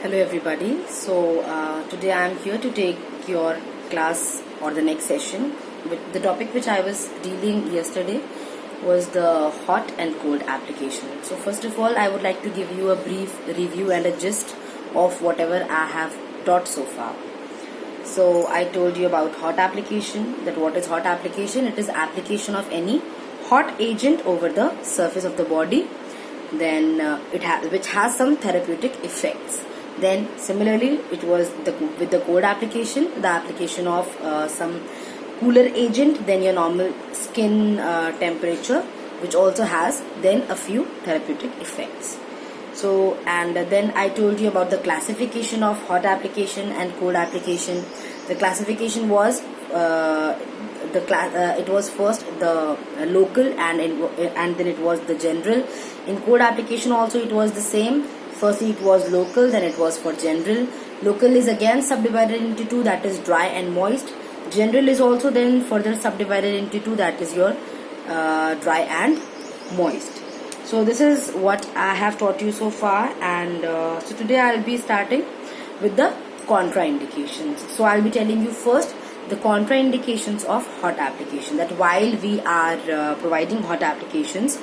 Hello everybody. Today I am here to take your class or the next session. The topic which I was dealing yesterday was the hot and cold application. So first of all, I would like to give you a brief review and a gist of whatever I have taught so far. So I told you about hot application, that what is hot application? It is application of any hot agent over the surface of the body, then which has some therapeutic effects. Then similarly, it was with the cold application, the application of some cooler agent than your normal skin temperature, which also has then a few therapeutic effects. So, and then I told you about the classification of hot application and cold application. The classification was it was first the local and then it was the general. In cold application also it was the same. Firstly it was local, then it was for general. Local is again subdivided into two, that is dry and moist. General is also then further subdivided into two, that is your dry and moist. So this is what I have taught you so far, and so today I will be starting with the contraindications. So I will be telling you first the contraindications of hot application, that while we are providing hot applications,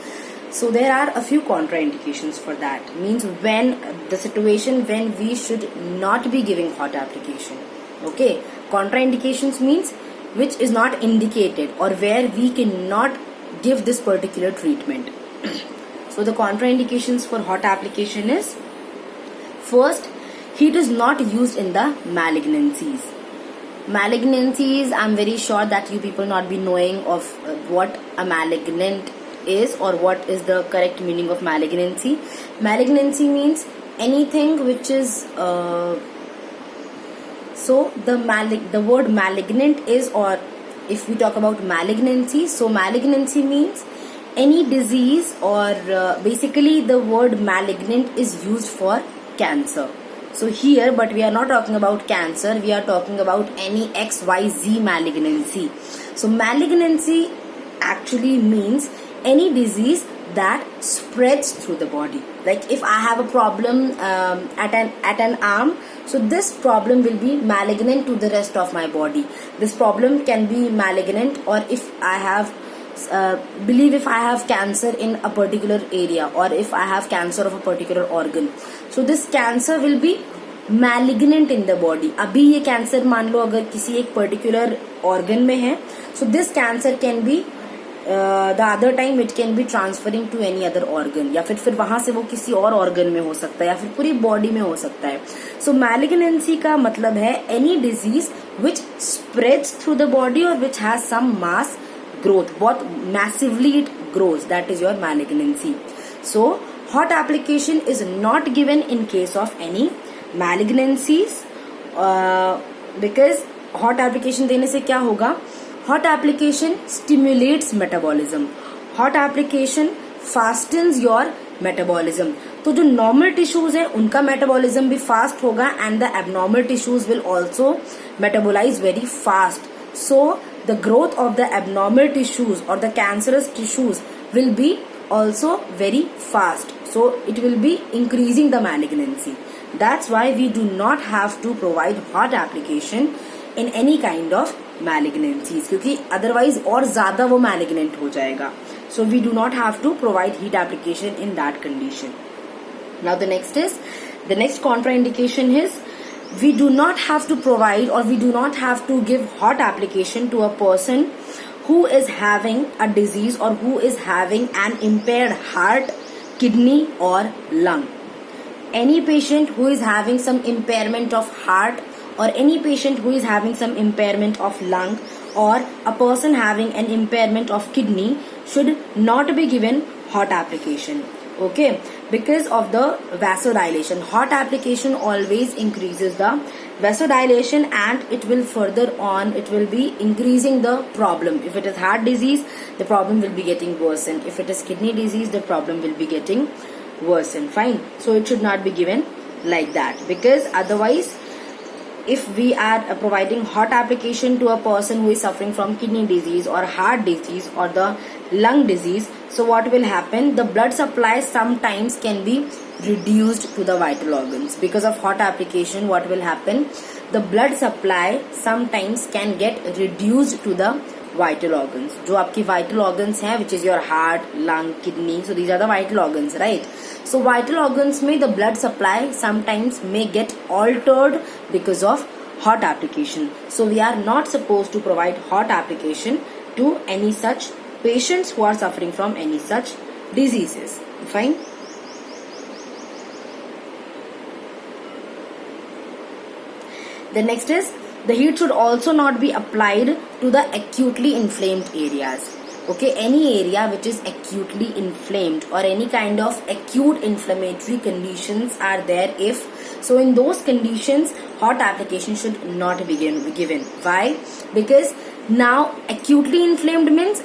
so there are a few contraindications for that. Means when the situation when we should not be giving hot application. Okay, contraindications means which is not indicated or where we cannot give this particular treatment. So the contraindications for hot application is, first, heat is not used in the malignancies. Malignancies, I'm very sure that you people not be knowing of what a malignant is or what is the correct meaning of malignancy. Malignancy means anything which is so the word malignant is, or if we talk about malignancy, so malignancy means any disease, or basically the word malignant is used for cancer. So here, but we are not talking about cancer, we are talking about any XYZ malignancy. So malignancy actually means any disease that spreads through the body. Like if I have a problem at an arm, so this problem will be malignant to the rest of my body. This problem can be malignant, or if I have if I have cancer in a particular area, or if I have cancer of a particular organ, so this cancer will be malignant in the body. अभी ये cancer मान लो अगर किसी एक particular organ में है, so this cancer can be the other time it can be transferring to any other organ, या फिर वहां से वो किसी और organ में हो सकता है, या फिर पूरी body में हो सकता है. So malignancy का मतलब है any disease which spreads through the body or which has some mass growth, बहुत massively it grows, that is your malignancy. So hot application is not given in case of any malignancies, because hot application देने से क्या होगा? Hot application stimulates metabolism. Hot application fastens your metabolism. तो जो normal tissues है उनका metabolism भी fast होगा, and the abnormal tissues will also metabolize very fast. So the growth of the abnormal tissues or the cancerous tissues will be also very fast. So it will be increasing the malignancy. That's why we do not have to provide hot application in any kind of malignancies, क्योंकि otherwise और ज़्यादा वो malignant हो जाएगा. So we do not have to provide heat application in that condition. Now the next contraindication is, we do not have to provide, or we do not have to give hot application to a person who is having a disease or who is having an impaired heart, kidney or lung. Any patient who is having some impairment of heart, or any patient who is having some impairment of lung, or a person having an impairment of kidney should not be given hot application. Okay, because of the vasodilation. Hot application always increases the vasodilation, and it will it will be increasing the problem. If it is heart disease, the problem will be getting worsened. If it is kidney disease, the problem will be getting worsened. Fine. So it should not be given like that, because otherwise, if we are providing hot application to a person who is suffering from kidney disease or heart disease or the lung disease, so what will happen? The blood supply sometimes can be reduced to the vital organs. Because of hot application, what will happen? The blood supply sometimes can get reduced to the vital organs. जो आपकी vital organs हैं, which is your heart, lung, kidney, so these are the vital organs, right? So vital organs में the blood supply sometimes may get altered because of hot application. So we are not supposed to provide hot application to any such patients who are suffering from any such diseases. Fine. The next is, the heat should also not be applied to the acutely inflamed areas. Okay, any area which is acutely inflamed or any kind of acute inflammatory conditions are there, so in those conditions hot application should not be given. Why? Because now acutely inflamed means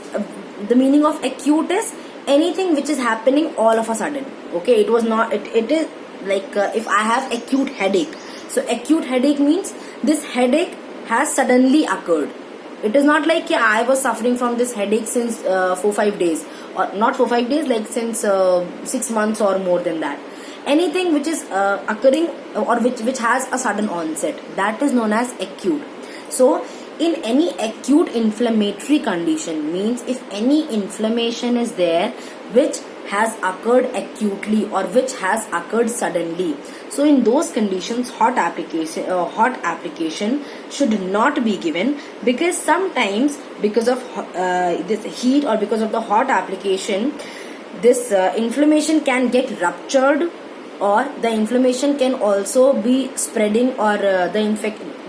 the meaning of acute is anything which is happening all of a sudden. Okay, it is like if I have acute headache. So acute headache means this headache has suddenly occurred. It is not like I was suffering from this headache since 4-5 days, or not 4-5 days, like since 6 months or more than that. Anything which is occurring or which has a sudden onset, that is known as acute. So in any acute inflammatory condition means if any inflammation is there which has occurred acutely or which has occurred suddenly, so in those conditions hot application should not be given, because sometimes because of this heat or because of the hot application, this inflammation can get ruptured, or the inflammation can also be spreading, or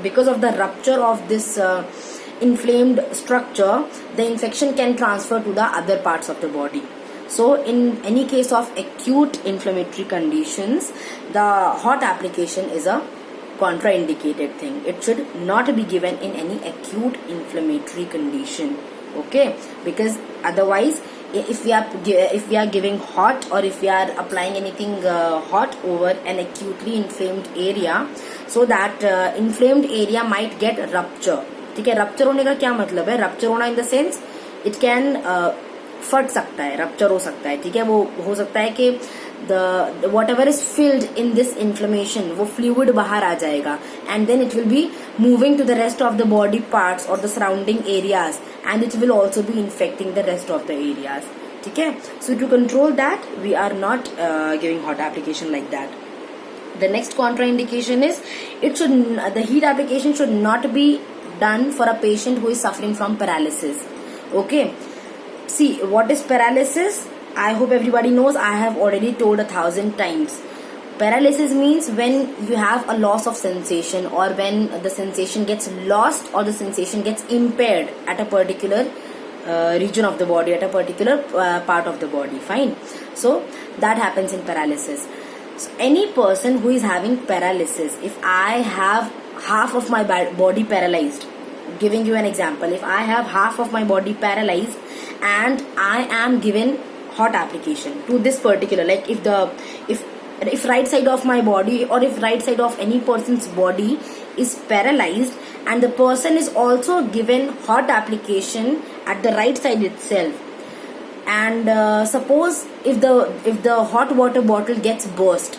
because of the rupture of this inflamed structure, the infection can transfer to the other parts of the body. So in any case of acute inflammatory conditions, the hot application is a contraindicated thing. It should not be given in any acute inflammatory condition. Okay, because otherwise if we are giving hot, or if we are applying anything hot over an acutely inflamed area, so that inflamed area might get rupture. ठीक है, rupture होने का क्या मतलब है? Rupture होना in the sense it can फट सकता है, रप्चर हो सकता है. ठीक है, वो हो सकता है कि the whatever is filled in this inflammation, वो fluid बाहर आ जाएगा, and then it will be moving to the rest of the body parts or the surrounding areas, and it will also be infecting the rest of the areas. ठीक है, so to control that we are not giving hot application like that. The next contraindication is the heat application should not be done for a patient who is suffering from paralysis. Okay. See, what is paralysis? I hope everybody knows. I have already told 1,000 times. Paralysis means when you have a loss of sensation, or when the sensation gets lost or the sensation gets impaired at a particular region of the body, at a particular part of the body. Fine. So that happens in paralysis. So any person who is having paralysis, if I have half of my body paralyzed, giving you an example, if I have half of my body paralyzed and I am given hot application to this particular, like if right side of my body, or if right side of any person's body is paralyzed and the person is also given hot application at the right side itself, and suppose if the hot water bottle gets burst,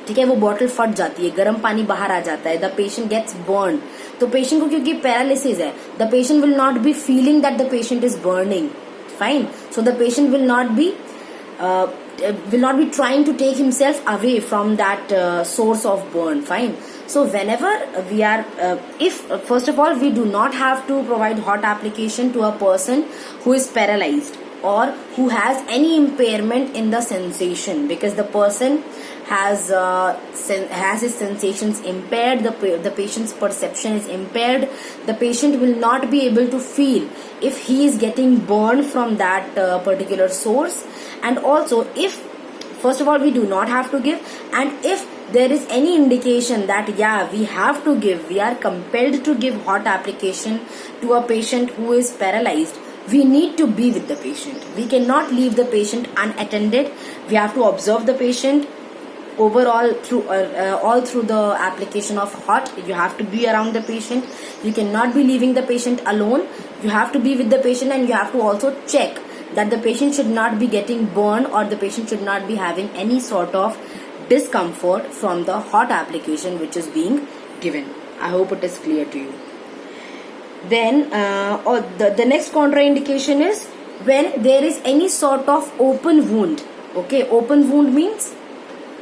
ठीक है, वो bottle फट जाती है, गर्म पानी बाहर आ जाता है, द पेशेंट गेट्स बर्न, तो पेशेंट को क्योंकि पैरालिसिस है, the patient will not be feeling that the patient is burning. Fine. So the patient will not be trying to take himself away from that source of burn. Fine. So whenever we are, if first of all we do not have to provide hot application to a person who is paralyzed or who has any impairment in the sensation, because the person has his sensations impaired, the patient's perception is impaired, the patient will not be able to feel if he is getting burned from that particular source. And also, if first of all we do not have to give, and if there is any indication that we have to give, we are compelled to give hot application to a patient who is paralyzed, we need to be with the patient. We cannot leave the patient unattended. We have to observe the patient overall through all through the application of hot. You have to be around the patient. You cannot be leaving the patient alone. You have to be with the patient, and you have to also check that the patient should not be getting burned, or the patient should not be having any sort of discomfort from the hot application which is being given. I hope it is clear to you. Then the next contraindication is when there is any sort of open wound. Okay, open wound means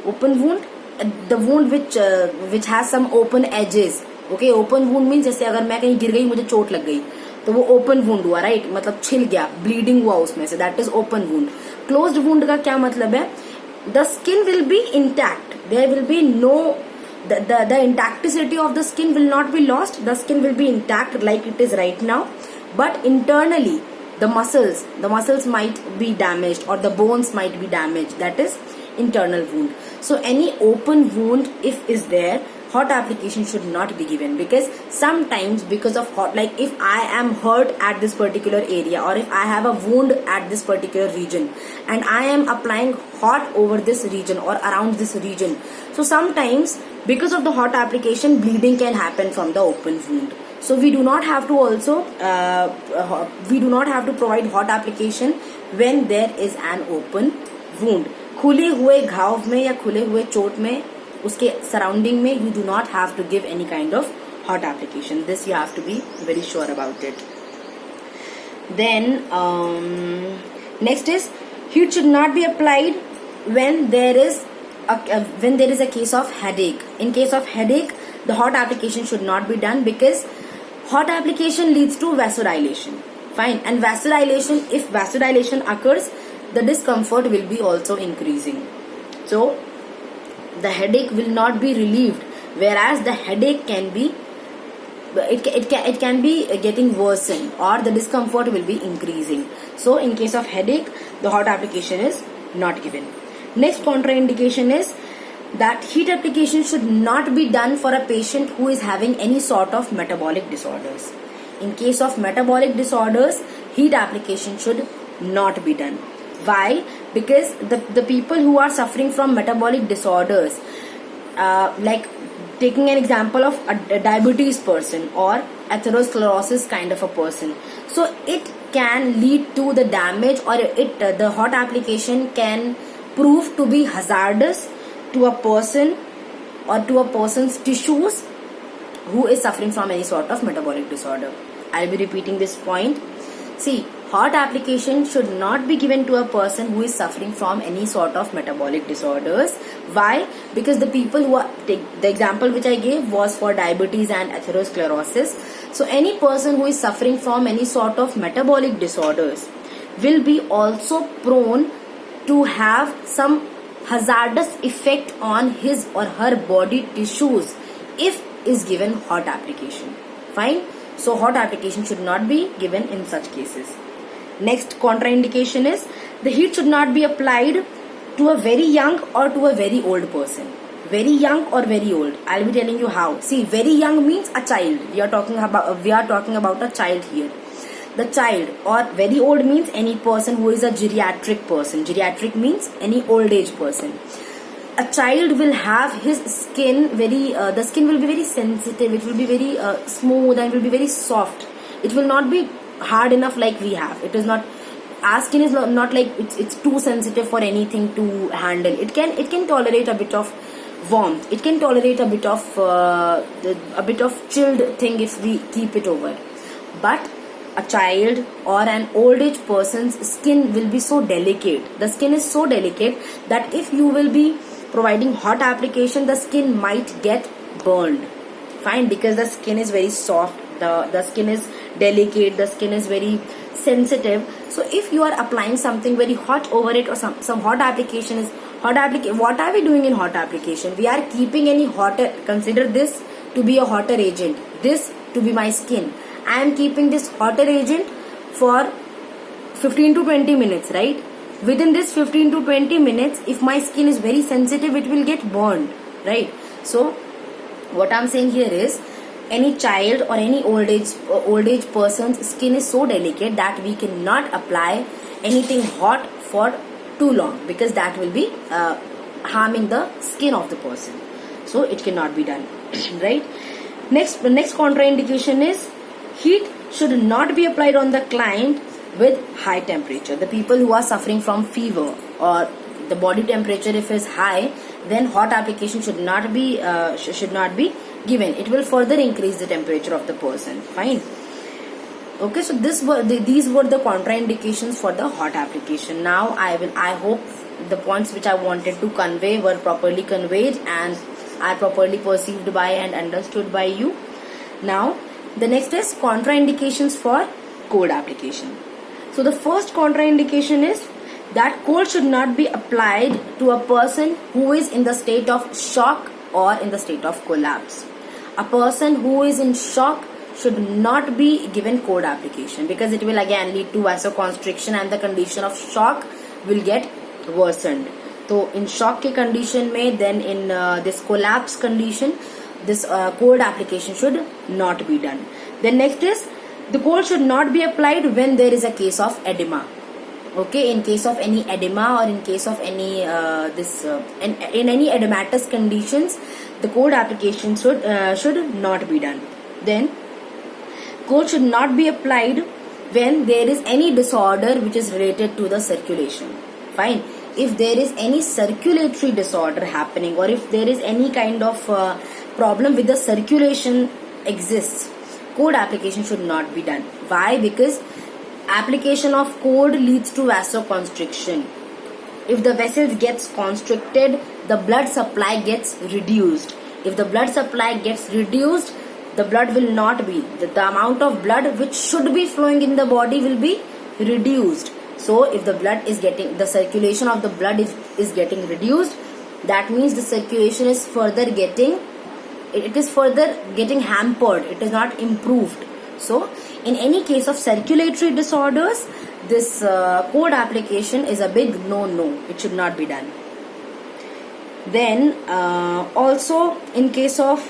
the wound which has some open edges. Okay, open wound means जैसे अगर मैं कहीं गिर गई, मुझे चोट लग गई, तो वो ओपन वुंड हुआ, राइट? मतलब छिल गया, ब्लीडिंग हुआ उसमें से, that is open wound. Closed wound का क्या मतलब है? The skin will be intact, there will be no, the intacticity of the skin will not be lost, the skin will be intact like it is right now, but internally the muscles might be damaged or the bones might be damaged, that is internal wound. So any open wound if is there, hot application should not be given, because sometimes because of hot, like if I am hurt at this particular area or if I have a wound at this particular region and I am applying hot over this region or around this region, so sometimes because of the hot application bleeding can happen from the open wound. So we do not have to also we do not have to provide hot application when there is an open wound. खुले हुए घाव में या खुले हुए चोट में, उसके सराउंडिंग में, you do not have to give any kind of hot application. This you have to be very sure about it. Then next is heat should not be applied when there is a case of headache. In case of headache, the hot application should not be done because hot application leads to vasodilation. Fine, and vasodilation, if vasodilation occurs, the discomfort will be also increasing. So the headache will not be relieved, whereas the headache can be it can be getting worsened or the discomfort will be increasing. So in case of headache, the hot application is not given. Next contraindication is that heat application should not be done for a patient who is having any sort of metabolic disorders. In case of metabolic disorders, heat application should not be done. Why? Because the people who are suffering from metabolic disorders, like taking an example of a diabetes person or atherosclerosis kind of a person, so it can lead to the damage, or the hot application can prove to be hazardous to a person or to a person's tissues who is suffering from any sort of metabolic disorder. I'll be repeating this point. See, hot application should not be given to a person who is suffering from any sort of metabolic disorders. Why? Because the people who are, the example which I gave was for diabetes and atherosclerosis. So any person who is suffering from any sort of metabolic disorders will be also prone to have some hazardous effect on his or her body tissues if is given hot application. Fine. So hot application should not be given in such cases. Next contraindication is the heat should not be applied to a very young or to a very old person. Very young or very old. I'll be telling you how. See, very young means a child. We are talking about a child here. The child, or very old means any person who is a geriatric person. Geriatric means any old age person. A child will have his skin the skin will be very sensitive, it will be very smooth and will be very soft. It will not be hard enough like we have. It is not, our skin is not like it's too sensitive for anything to handle. It can tolerate a bit of warmth, it can tolerate a bit of chilled thing if we keep it over. But a child or an old age person's skin will be so delicate. The skin is so delicate that if you will be providing hot application, the skin might get burned. Fine, because the skin is very soft, the skin is delicate, the skin is very sensitive. So if you are applying something very hot over it, or some hot application is what are we doing in hot application? We are keeping any hotter, consider this to be a hotter agent, this to be my skin. I am keeping this hotter agent for 15 to 20 minutes, right? Within this 15 to 20 minutes, if my skin is very sensitive, it will get burned, right? So what I'm saying here is, any child or any old age person's skin is so delicate that we cannot apply anything hot for too long, because that will be harming the skin of the person. So it cannot be done, right? Next contraindication is heat should not be applied on the client with high temperature. The people who are suffering from fever or the body temperature if is high, then hot application should not be given. It will further increase the temperature of the person. Fine. Okay, so these were the contraindications for the hot application. Now I hope the points which I wanted to convey were properly conveyed and are properly perceived by and understood by you. Now the next is contraindications for cold application. So the first contraindication is that cold should not be applied to a person who is in the state of shock or in the state of collapse. A person who is in shock should not be given cold application, because it will again lead to vasoconstriction and the condition of shock will get worsened. So in shock के condition में, then in this collapse condition, this cold application should not be done. Then next is, the cold should not be applied when there is a case of edema. Okay, in case of any edema or in case of any in any edematous conditions, the cold application should not be done. Then cold should not be applied when there is any disorder which is related to the circulation. Fine. If there is any circulatory disorder happening, or if there is any kind of problem with the circulation exists, cold application should not be done. Why? Because application of cold leads to vasoconstriction. If the vessels gets constricted, the blood supply gets reduced. If the blood supply gets reduced, the blood will not be, the amount of blood which should be flowing in the body will be reduced. So if the blood is getting, the circulation of the blood is getting reduced, that means the circulation is further getting, it is further getting hampered, it is not improved. So in any case of circulatory disorders, this cold application is a big no. It should not be done. Then also in case of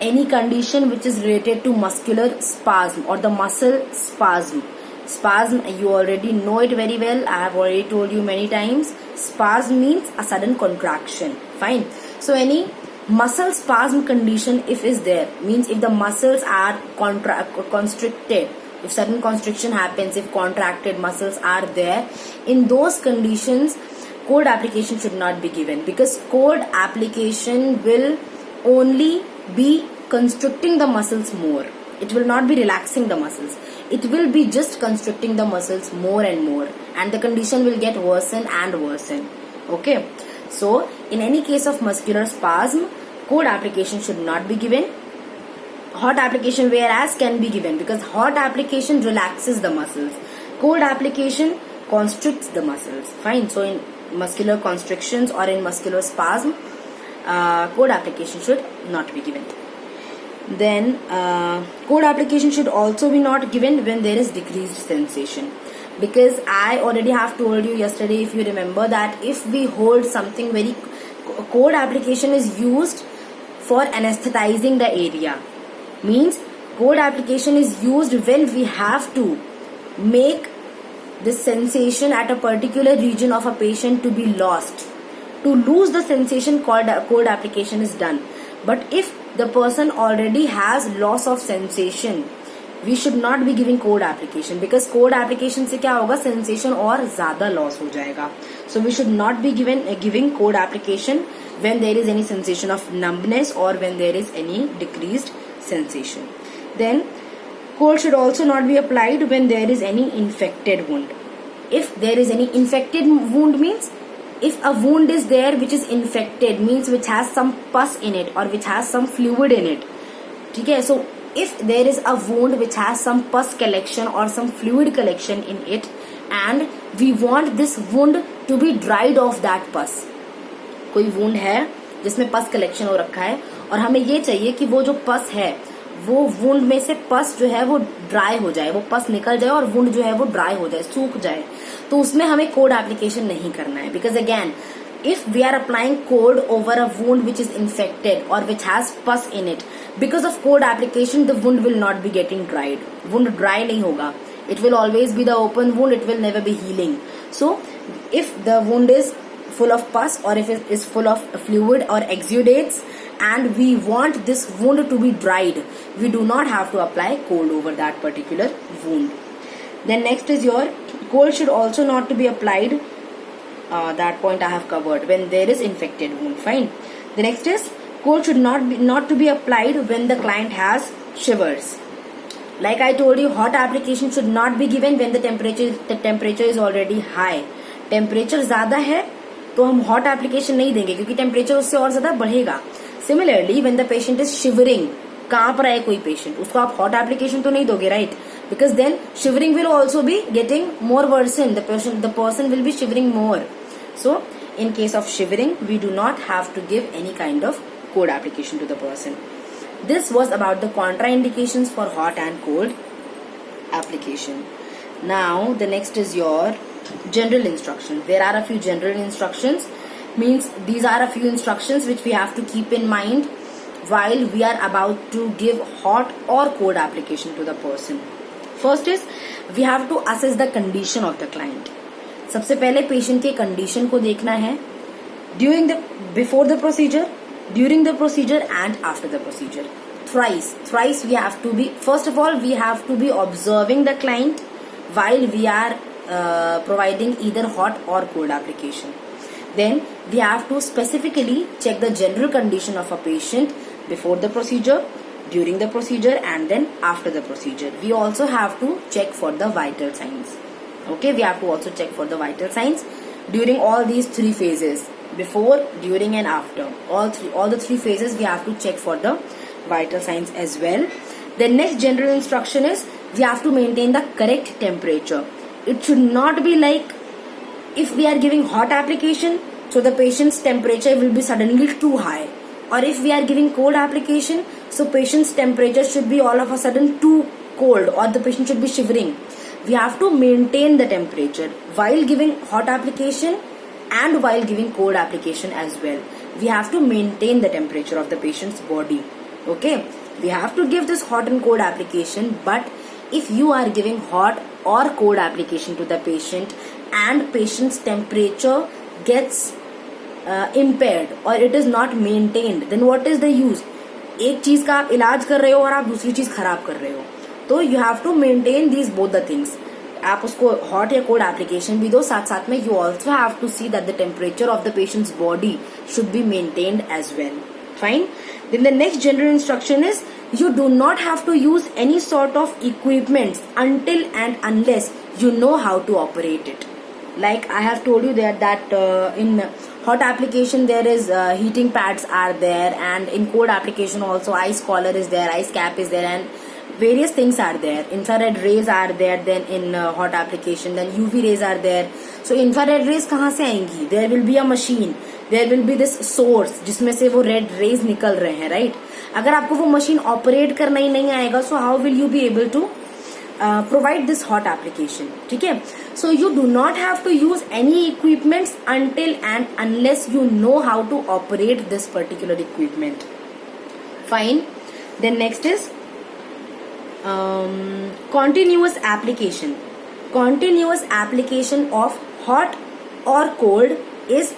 any condition which is related to muscular spasm or the muscle spasm. Spasm, you already know it very well. I have already told you many times. Spasm means a sudden contraction. Fine. So any muscle spasm condition if is there, means if the muscles are constricted, if sudden constriction happens, if contracted muscles are there, in those conditions cold application should not be given, because cold application will only be constricting the muscles more. It will not be relaxing the muscles. It will be just constricting the muscles more and more, and the condition will get worsen and worsen. Okay. So in any case of muscular spasm, cold application should not be given. Hot application whereas can be given, because hot application relaxes the muscles. Cold application constricts the muscles. Fine. So in muscular constrictions or in muscular spasm, cold application should not be given. Then cold application should also be not given when there is decreased sensation, because I already have told you yesterday, if you remember, that if we hold something very cold application is used for anesthetizing the area. Means cold application is used when we have to make this sensation at a particular region of a patient to be lost. To lose the sensation, cold application is done. But if the person already has loss of sensation, we should not be giving cold application, because cold application से क्या होगा, sensation और ज़्यादा loss हो जाएगा. So we should not be giving cold application when there is any sensation of numbness or when there is any decreased sensation. Then cold should also not be applied when there is any infected wound. If there is any infected wound, means if a wound is there which is infected, means which has some pus in it or which has some fluid in it. Okay, so if there is a wound which has some pus collection or some fluid collection in it, and we want this wound to be dried off that pus. कोई wound है जिसमें पस collection हो रखा है और हमें ये चाहिए कि वो जो पस है, वो वुंड में से पस जो है वो ड्राई हो जाए, वो पस निकल जाए और वुंड जो है वो ड्राई हो जाए, सूख जाए. तो उसमें हमें कोल्ड एप्लीकेशन नहीं करना है, because again if we are applying cold over a wound which is infected or which has pus in it, because of cold application the wound will not be getting dried. Wound dry नहीं होगा. It will always be the open wound. It will never be healing. So if the wound is full of pus or if it is full of fluid or exudates and we want this wound to be dried, we do not have to apply cold over that particular wound. Then next is your cold should also not to be applied that point I have covered. When there is infected wound, fine. The next is cold should not to be applied when the client has shivers. Like I told you, hot application should not be given when the temperature is already high. Temperature ज़्यादा है तो हम hot application नहीं देंगे क्योंकि temperature उससे और ज़्यादा बढ़ेगा. Similarly, when the patient is shivering, कांप रहा है कोई patient, उसको आप hot application तो नहीं दोगे, right? Because then shivering will also be getting more worsened. The person will be shivering more. So in case of shivering, we do not have to give any kind of cold application to the person. This was about the contraindications for hot and cold application. Now the next is your general instruction. There are a few general instructions, means these are a few instructions which we have to keep in mind while we are about to give hot or cold application to the person. First is we have to assess the condition of the client. सबसे पहले patient के condition को देखना है before the procedure, during the procedure and after the procedure. Thrice we have to be, first of all we have to be observing the client while we are providing either hot or cold application. Then we have to specifically check the general condition of a patient before the procedure, during the procedure and then after the procedure. We also have to check for the vital signs. Okay, we have to also check for the vital signs during all these three phases, before, during and after. All the three phases we have to check for the vital signs as well. The next general instruction is we have to maintain the correct temperature. It should not be like if we are giving hot application, so the patient's temperature will be suddenly too high. Or if we are giving cold application, so patient's temperature should be all of a sudden too cold or the patient should be shivering. We have to maintain the temperature while giving hot application and while giving cold application as well. We have to maintain the temperature of the patient's body. Okay, we have to give this hot and cold application, but if you are giving hot or cold application to the patient and patient's temperature gets impaired or it is not maintained, then what is the use? एक चीज का आप इलाज कर रहे हो और आप दूसरी चीज खराब कर रहे हो, तो you have to maintain these both the things. आप उसको hot या cold application भी दो, साथ साथ में you also have to see that the temperature of the patient's body should be maintained as well. Fine. Then the next general instruction is you do not have to use any sort of equipments until and unless you know how to operate it. Like I have told you that in hot application there is heating pads are there, and in cold application also ice collar is there, ice cap is there, and various things are there. Infrared rays are there then in hot application, then UV rays are there. So infrared rays कहाँ से आएंगी? There will be a machine, there will be this source जिसमें से वो red rays निकल रहे हैं, right? अगर आपको वो machine operate करना ही नहीं आएगा, so how will you be able to provide this hot application? ठीक है? So you do not have to use any equipments until and unless you know how to operate this particular equipment. Fine. Then next is continuous application. Continuous application of hot or cold is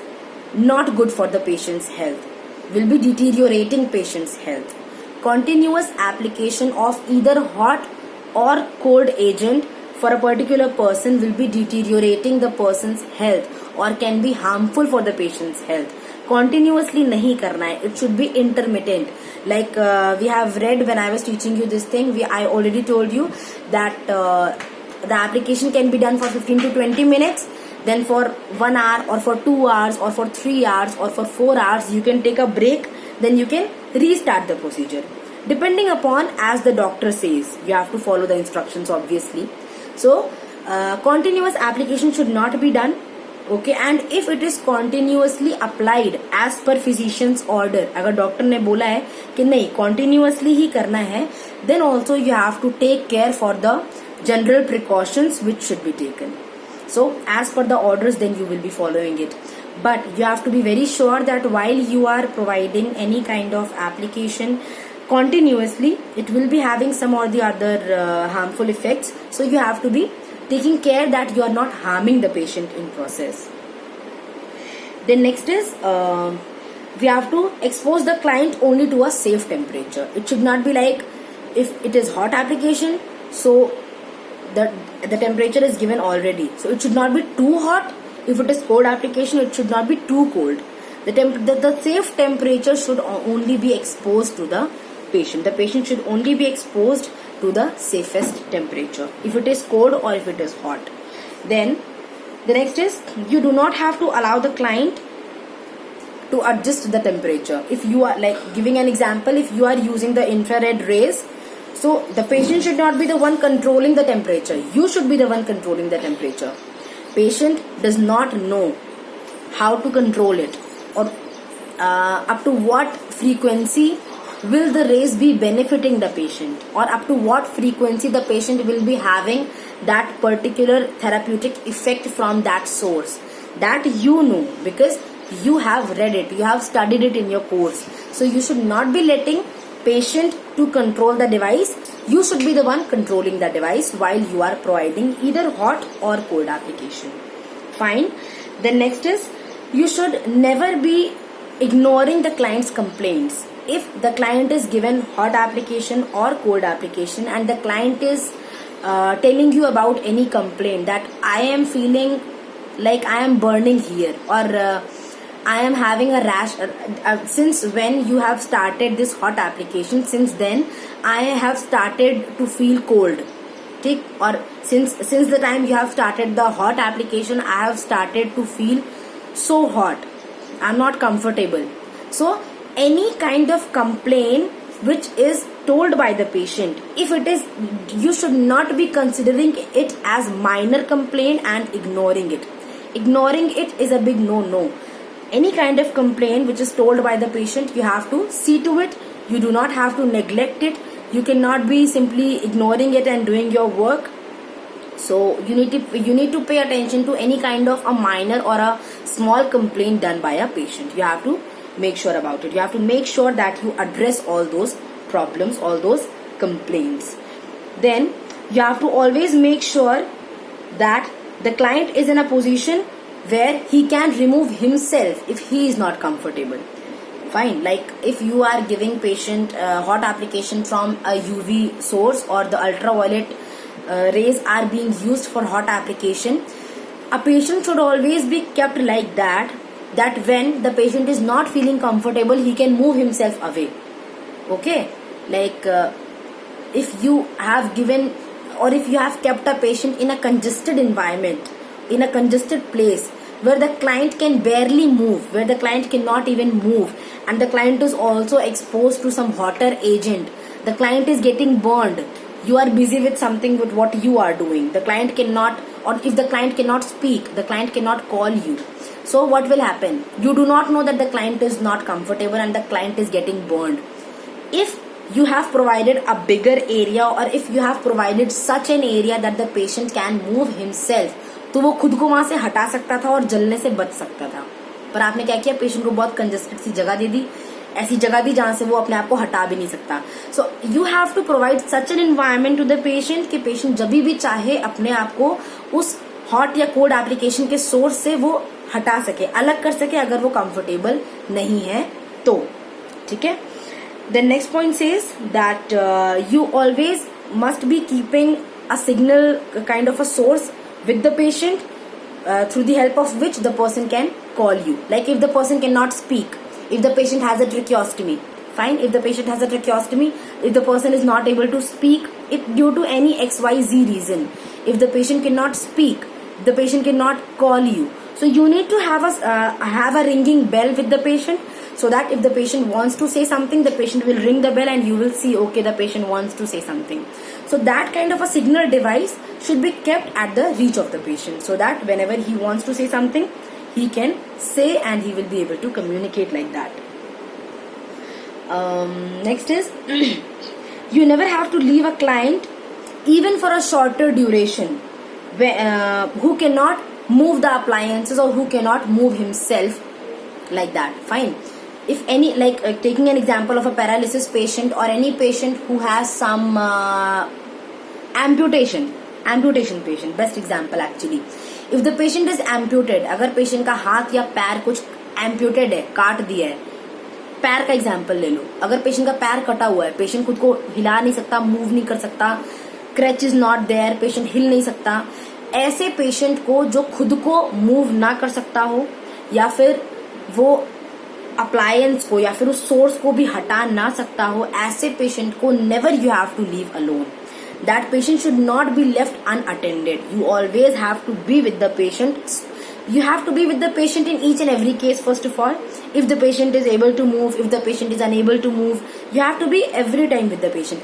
not good for the patient's health, will be deteriorating patient's health. Continuous application of either hot or cold agent for a particular person will be deteriorating the person's health or can be harmful for the patient's health. Continuously nahi karna hai, it should be intermittent. Like we have read when I was teaching you this thing, I already told you that the application can be done for 15 to 20 minutes, then for 1 hour or for 2 hours or for 3 hours or for 4 hours you can take a break, then you can restart the procedure depending upon as the doctor says. You have to follow the instructions obviously. So continuous application should not be done. Okay, and if it is continuously applied as per physician's order, अगर doctor ने बोला है कि नहीं continuously ही करना है, then also you have to take care for the general precautions which should be taken. So as per the orders, then you will be following it. But you have to be very sure that while you are providing any kind of application continuously, it will be having some or the other harmful effects. So you have to be taking care that you are not harming the patient in process. Then next is we have to expose the client only to a safe temperature. It should not be like if it is hot application, so the temperature is given already, so it should not be too hot If it is cold application, it should not be too cold. The safe temperature should only be exposed to the patient. The patient should only be exposed to the safest temperature, if it is cold or if it is hot. Then the next is, you do not have to allow the client to adjust the temperature. If you are, like giving an example, if you are using the infrared rays, so the patient should not be the one controlling the temperature. You should be the one controlling the temperature. Patient does not know how to control it, or up to what frequency will the rays be benefiting the patient, or up to what frequency the patient will be having that particular therapeutic effect from that source. That you know, because you have read it, you have studied it in your course. So you should not be letting patient to control the device. You should be the one controlling the device while you are providing either hot or cold application. Fine. The next is, you should never be ignoring the client's complaints. If the client is given hot application or cold application, and the client is telling you about any complaint, that I am feeling like I am burning here, or I am having a rash, since when you have started this hot application, since then I have started to feel cold. Okay? Or since the time you have started the hot application, I have started to feel so hot, I'm not comfortable. So any kind of complaint which is told by the patient, if it is, you should not be considering it as minor complaint and ignoring it. Ignoring it is a big no. Any kind of complaint which is told by the patient, you have to see to it. You do not have to neglect it. You cannot be simply ignoring it and doing your work. So you need to pay attention to any kind of a minor or a small complaint done by a patient. You have to make sure about it. You have to make sure that you address all those problems, all those complaints. Then you have to always make sure that the client is in a position where he can remove himself if he is not comfortable. Fine. Like if you are giving patient hot application from a UV source, or the ultraviolet rays are being used for hot application, a patient should always be kept like that when the patient is not feeling comfortable, he can move himself away. Okay? Like if you have given, or if you have kept a patient in a congested environment, in a congested place, where the client can barely move, where the client cannot even move, and the client is also exposed to some hotter agent, the client is getting burned, you are busy with something with what you are doing, the client cannot, or if the client cannot speak, the client cannot call you. So what will happen? You do not know that the client is not comfortable and the client is getting burned. If you have provided a bigger area, or if you have provided such an area that the patient can move himself, तो वो खुद को वहां से हटा सकता था और जलने से बच सकता था. पर आपने क्या किया? पेशेंट को बहुत कंजेस्टेड सी जगह दे दी, ऐसी जगह दी जहां से वो अपने आप को हटा भी नहीं सकता. So you have to provide such an environment to the patient कि पेशेंट जब भी चाहे अपने आप को उस हॉट या कोल्ड एप्लीकेशन के सोर्स से वो हटा सके, अलग कर सके, अगर वो कंफर्टेबल नहीं है तो. ठीक है. The next point says that you always must be keeping a signal kind of a source with the patient, through the help of which the person can call you. Like if the person cannot speak, if the patient has a tracheostomy, fine, if the patient has a tracheostomy, if the person is not able to speak it due to any XYZ reason, if the patient cannot speak, the patient cannot call you, so you need to have a ringing bell with the patient, so that if the patient wants to say something, the patient will ring the bell and you will see, okay, the patient wants to say something. So that kind of a signal device should be kept at the reach of the patient, so that whenever he wants to say something, he can say and he will be able to communicate like that. Next is you never have to leave a client even for a shorter duration, who cannot move the appliances or who cannot move himself like that. Fine. If any, like taking an example of a paralysis patient or any patient who has some amputation patient, best example actually. If the patient is amputated, अगर patient का हाथ या पैर कुछ amputated है, काट दिया है, पैर का एग्जाम्पल ले लो, अगर पेशेंट का पैर कटा हुआ है, पेशेंट खुद को हिला नहीं सकता, मूव नहीं कर सकता, crutch is not there, patient हिल नहीं सकता, ऐसे पेशेंट को जो खुद को मूव ना कर सकता हो या फिर वो अप्लायंस को या फिर उस सोर्स को भी हटा ना सकता हो, ऐसे पेशेंट को never you have to leave alone. That patient should not be left unattended. You always have to be with the patient. You have to be with the patient in each and every case. First of all, if the patient is able to move, if the patient is unable to move, you have to be every time with the patient.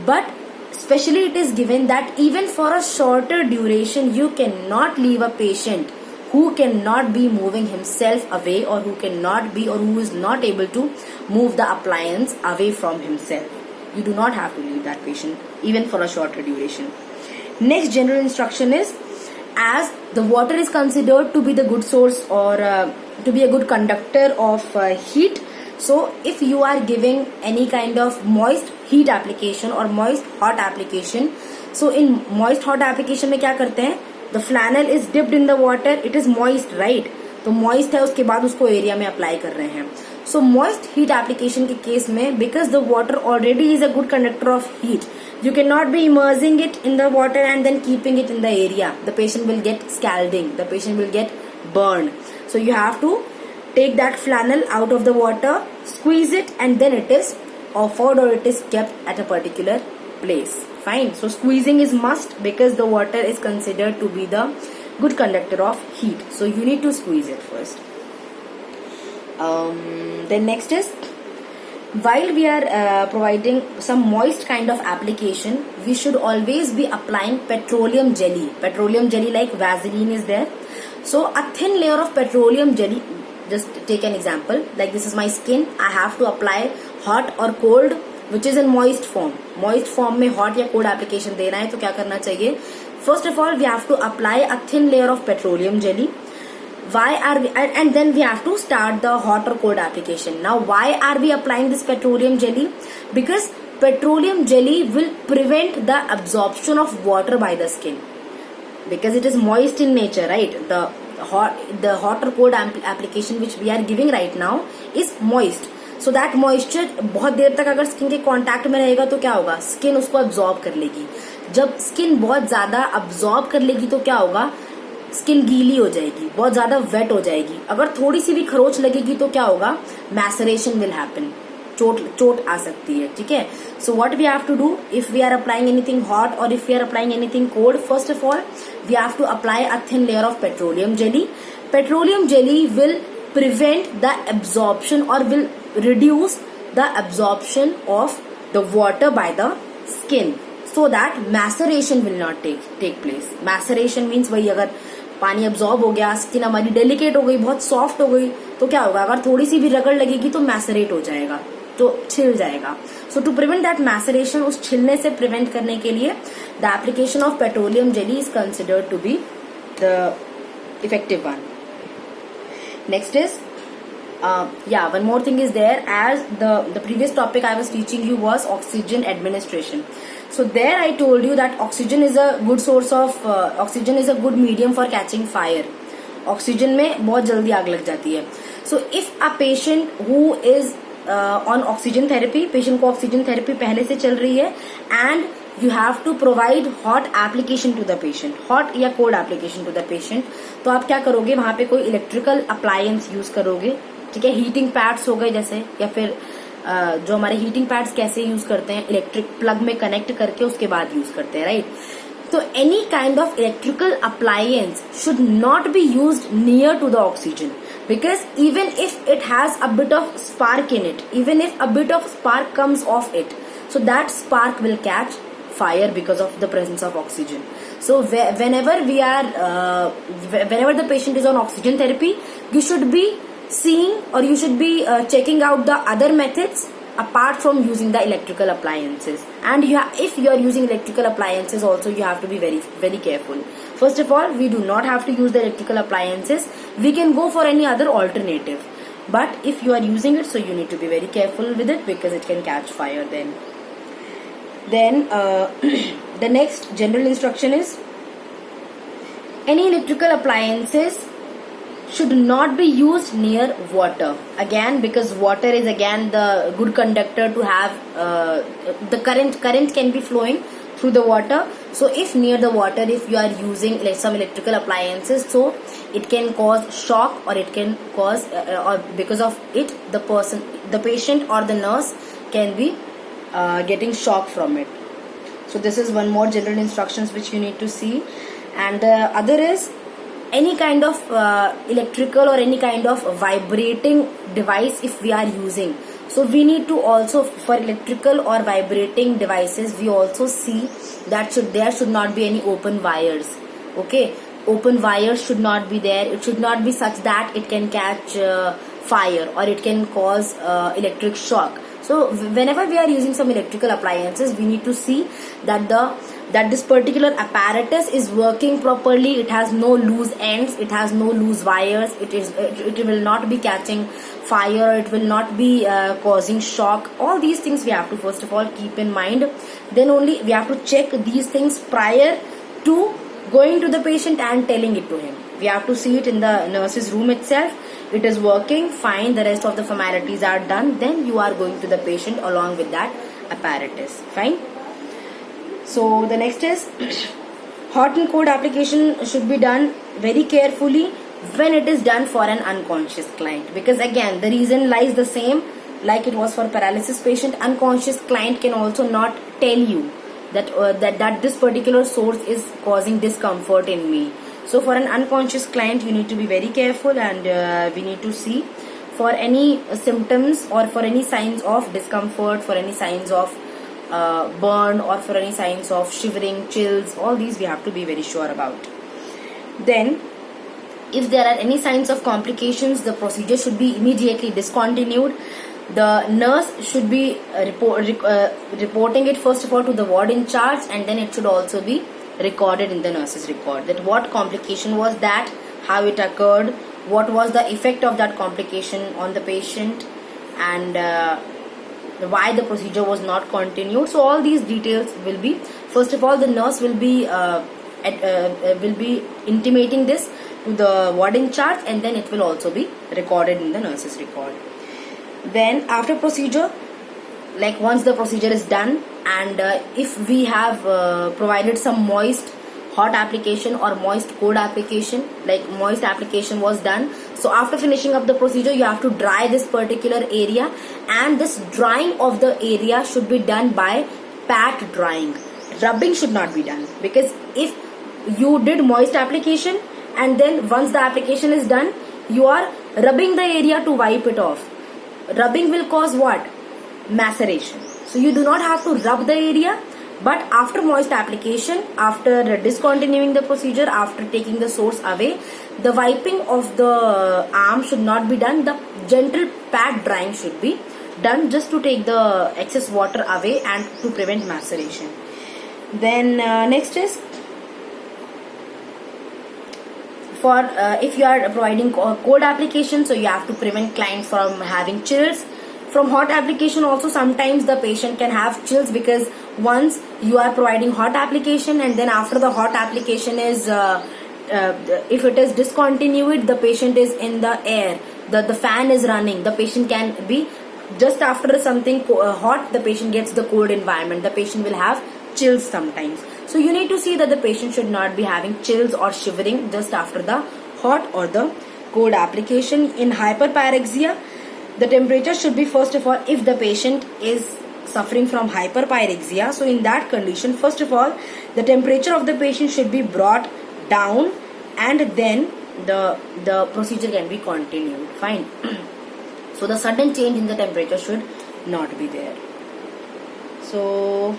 But especially it is given that even for a shorter duration, you cannot leave a patient who cannot be moving himself away, or who cannot be, or who is not able to move the appliance away from himself. You do not have to leave that patient even for a shorter duration. Next general instruction is, as the water is considered to be the good source, or to be a good conductor of heat, so if you are giving any kind of moist heat application or moist hot application, so in moist hot application में क्या करते हैं, the flannel is dipped in the water, it is moist, right? तो moist है, उसके बाद उसको area में अप्लाई कर रहे हैं. So moist heat application के केस में, because the water already is a good conductor of heat, you cannot be immersing it in the water and then keeping it in the area. The patient will get scalding, the patient will get burned. So you have to take that flannel out of the water, squeeze it, and then it is offered or it is kept at a particular place. Fine. So squeezing is must because the water is considered to be the good conductor of heat. So you need to squeeze it first. Then next is, while we are providing some moist kind of application, we should always be applying petroleum jelly. Petroleum jelly like Vaseline is there. So a thin layer of petroleum jelly, just take an example, like this is my skin, I have to apply hot or cold, which is in moist form. Moist form में hot या cold application देना है तो क्या करना चाहिए? First of all, we have to apply a thin layer of petroleum jelly. Why are we, and then we have to start the hot or cold application. Now why are we applying this petroleum jelly? Because petroleum jelly will prevent the absorption of water by the skin, because it is moist in nature, right? The hot or cold application which we are giving right now is moist. So that moisture बहुत देर तक अगर skin के contact में रहेगा तो क्या होगा, skin उसको अब्सॉर्ब कर लेगी. जब स्किन बहुत ज्यादा अब्सॉर्ब कर लेगी तो क्या होगा, स्किन गीली हो जाएगी, बहुत ज्यादा वेट हो जाएगी. अगर थोड़ी सी भी खरोच लगेगी तो क्या होगा, मैसरेशन विल हैपन, चोट आ सकती है. ठीक है. So what we have to do if we are applying anything hot और if we are applying anything cold, first of all we have to apply a thin layer of petroleum jelly. Petroleum jelly will prevent the absorption or will reduce the absorption of the water by the skin, so that maceration will not take place. Maceration means वही, अगर पानी absorb हो गया, skin हमारी delicate हो गई, बहुत soft हो गई, तो क्या होगा, अगर थोड़ी सी भी रगड़ लगेगी तो मैसरेट हो जाएगा, तो छिल जाएगा. So to prevent that maceration, उस छिलने से प्रिवेंट करने के लिए the application of petroleum jelly is considered to be the effective one. Next is, one more thing is there, as the previous topic I was teaching you was oxygen administration. So there I told you that oxygen is a good source of oxygen is a good medium for catching fire. Oxygen में बहुत जल्दी आग लग जाती है. So if a patient who is on oxygen therapy, patient को oxygen therapy पहले से चल रही है, and you have to provide hot application to the patient, hot या cold application to the patient, तो आप क्या करोगे, वहां पे कोई इलेक्ट्रिकल अप्लायंस यूज करोगे. ठीक है. हीटिंग पैड्स हो गए जैसे, या फिर जो हमारे हीटिंग पैड्स कैसे यूज करते हैं, इलेक्ट्रिक प्लग में कनेक्ट करके उसके बाद यूज करते हैं, राइट? तो any kind of electrical appliance should not be used near to the oxygen, because even if it has a bit of spark in it, even if a bit of spark comes off it, so that spark will catch fire because of the presence of oxygen. So whenever the patient is on oxygen therapy, you should be seeing, or you should be checking out the other methods apart from using the electrical appliances. And if you are using electrical appliances also, you have to be very, very careful. First of all, we do not have to use the electrical appliances. We can go for any other alternative. But if you are using it, so you need to be very careful with it, because it can catch fire then. Then the next general instruction is, any electrical appliances should not be used near water. Again, because water is again the good conductor to have the current can be flowing through the water. So if near the water, if you are using like some electrical appliances, so it can cause shock, or it can cause or because of it the patient or the nurse can be getting shock from it. So this is one more general instructions which you need to see. And the other is any kind of electrical or any kind of vibrating device if we are using. So we need to also, for electrical or vibrating devices, we also see that there should not be any open wires. Okay, open wires should not be there. It should not be such that it can catch fire or it can cause electric shock. So whenever we are using some electrical appliances, we need to see that this particular apparatus is working properly. It has no loose ends, it has no loose wires, it will not be catching fire, it will not be causing shock. All these things we have to first of all keep in mind. Then only we have to check these things prior to going to the patient and telling it to him. We have to see it in the nurse's room itself. It is working fine, the rest of the formalities are done, then you are going to the patient along with that apparatus. Fine. So the next is hot and cold application should be done very carefully when it is done for an unconscious client, because again the reason lies the same like it was for paralysis patient. Unconscious client can also not tell you that this particular source is causing discomfort in me. So for an unconscious client you need to be very careful, and we need to see for any symptoms or for any signs of discomfort, for any signs of burn, or for any signs of shivering, chills. All these we have to be very sure about. Then if there are any signs of complications, the procedure should be immediately discontinued. The nurse should be reporting it first of all to the ward in charge, and then it should also be recorded in the nurse's record that what complication was that, how it occurred, what was the effect of that complication on the patient, and why the procedure was not continued. So all these details will be, first of all the nurse will be intimating this to the ward in charge, and then it will also be recorded in the nurse's record. Then after procedure, like once the procedure is done, and if we have provided some moist hot application or moist cold application, like moist application was done, so after finishing up the procedure you have to dry this particular area, and this drying of the area should be done by pat drying. Rubbing should not be done, because if you did moist application and then once the application is done you are rubbing the area to wipe it off, rubbing will cause what? Maceration. So you do not have to rub the area, but after moist application, after discontinuing the procedure, after taking the source away, the wiping of the arm should not be done. The gentle pat drying should be done just to take the excess water away and to prevent maceration. Then next is for if you are providing cold application, so you have to prevent client from having chills. From hot application also sometimes the patient can have chills, because once you are providing hot application and then after the hot application is if it is discontinued, the patient is in the air, the fan is running, the patient can be just after something hot, the patient gets the cold environment, the patient will have chills sometimes. So you need to see that the patient should not be having chills or shivering just after the hot or the cold application. In hyperpyrexia, the temperature should be, first of all, if the patient is suffering from hyperpyrexia, so in that condition, first of all, the temperature of the patient should be brought down, and then the procedure can be continued. Fine. So the sudden change in the temperature should not be there. So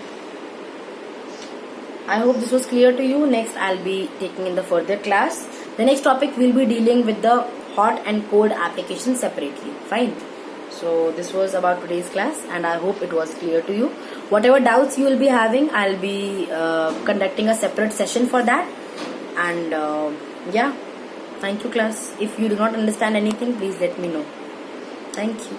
I hope this was clear to you. Next I'll be taking in the further class. The next topic will be dealing with the hot and cold application separately. Fine. So this was about today's class, and I hope it was clear to you. Whatever doubts you will be having, I'll be conducting a separate session for that. And yeah, thank you class. If you do not understand anything, please let me know. Thank you.